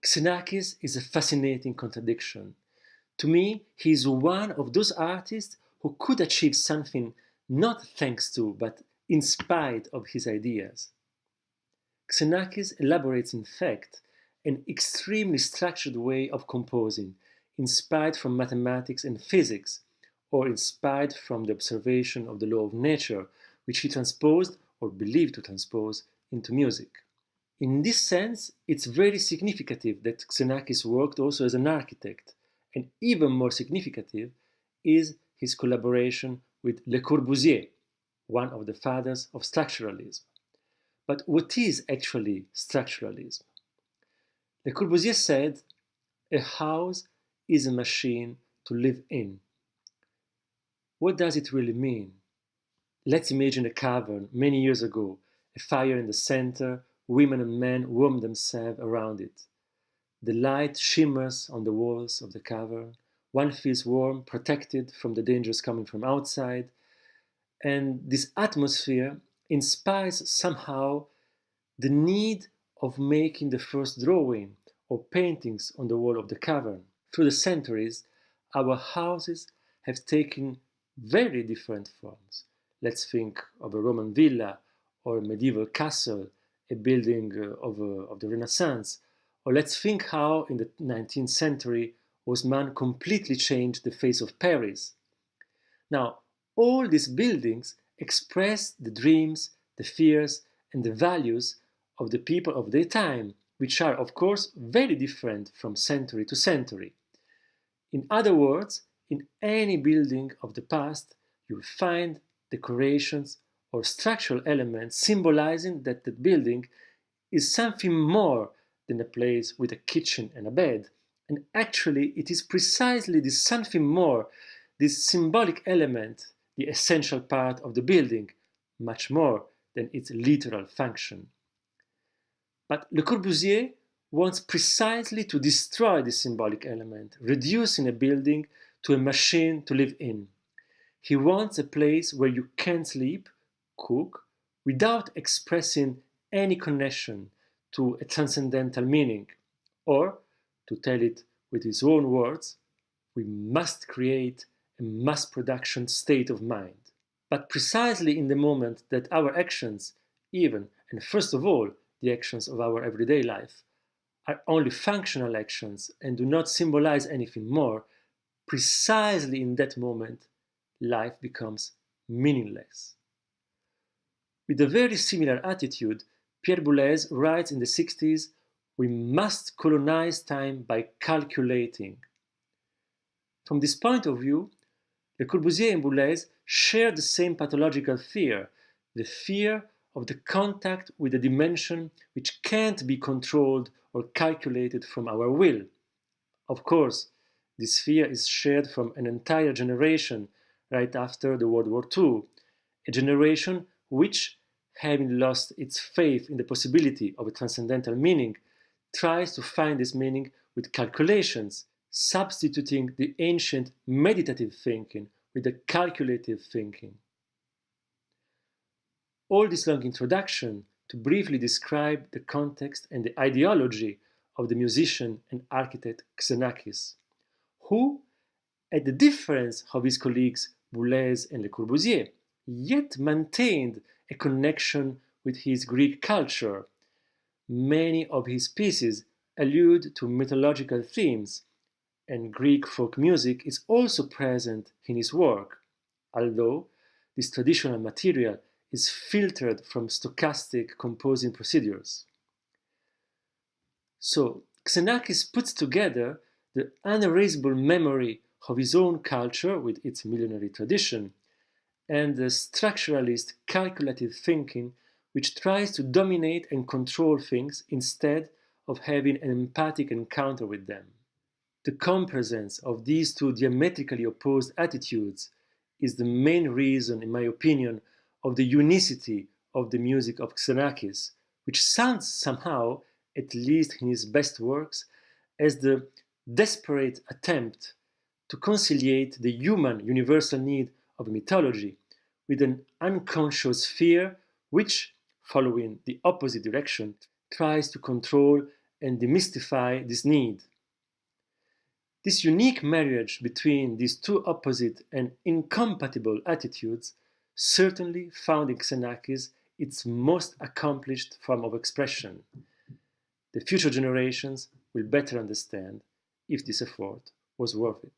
Xenakis is a fascinating contradiction. To me, he is one of those artists who could achieve something not thanks to, but in spite of his ideas. Xenakis elaborates, in fact, an extremely structured way of composing, inspired from mathematics and physics, or inspired from the observation of the law of nature, which he transposed, or believed to transpose, into music. In this sense, it's very significant that Xenakis worked also as an architect, and even more significant is his collaboration with Le Corbusier, one of the fathers of structuralism. But what is actually structuralism? Le Corbusier said, "A house is a machine to live in." What does it really mean? Let's imagine a cavern many years ago, a fire in the center, women and men warm themselves around it. The light shimmers on the walls of the cavern. One feels warm, protected from the dangers coming from outside. And this atmosphere inspires somehow the need of making the first drawing or paintings on the wall of the cavern. Through the centuries, our houses have taken very different forms. Let's think of a Roman villa or a medieval castle, a building of the Renaissance. Or let's think how in the 19th century Haussmann completely changed the face of Paris. Now, all these buildings express the dreams, the fears, and the values of the people of their time, which are, of course, very different from century to century. In other words, in any building of the past, you'll find decorations or structural elements symbolizing that the building is something more than a place with a kitchen and a bed. And actually, it is precisely this something more, this symbolic element, the essential part of the building, much more than its literal function. But Le Corbusier wants precisely to destroy this symbolic element, reducing a building to a machine to live in. He wants a place where you can sleep, cook, without expressing any connection to a transcendental meaning. Or, to tell it with his own words, we must create a mass production state of mind. But precisely in the moment that our actions, even and first of all, the actions of our everyday life, are only functional actions and do not symbolize anything more, precisely in that moment, life becomes meaningless. With a very similar attitude, Pierre Boulez writes in the 60s, "We must colonize time by calculating." From this point of view, Le Corbusier and Boulez share the same pathological fear, the fear of the contact with a dimension which can't be controlled or calculated from our will. Of course, this fear is shared from an entire generation right after the World War II, a generation which, having lost its faith in the possibility of a transcendental meaning, tries to find this meaning with calculations, substituting the ancient meditative thinking with the calculative thinking. All this long introduction to briefly describe the context and the ideology of the musician and architect Xenakis, who, at the difference of his colleagues Boulez and Le Corbusier, yet maintained a connection with his Greek culture. Many of his pieces allude to mythological themes, and Greek folk music is also present in his work, although this traditional material is filtered from stochastic composing procedures. So, Xenakis puts together the unerasable memory of his own culture with its millenary tradition, and the structuralist calculative thinking which tries to dominate and control things instead of having an empathic encounter with them. The compresence of these two diametrically opposed attitudes is the main reason, in my opinion, of the unicity of the music of Xenakis, which sounds somehow, at least in his best works, as the desperate attempt to conciliate the human universal need of mythology with an unconscious fear which, following the opposite direction, tries to control and demystify this need. This unique marriage between these two opposite and incompatible attitudes certainly found in Xenakis its most accomplished form of expression. The future generations will better understand if this effort was worth it.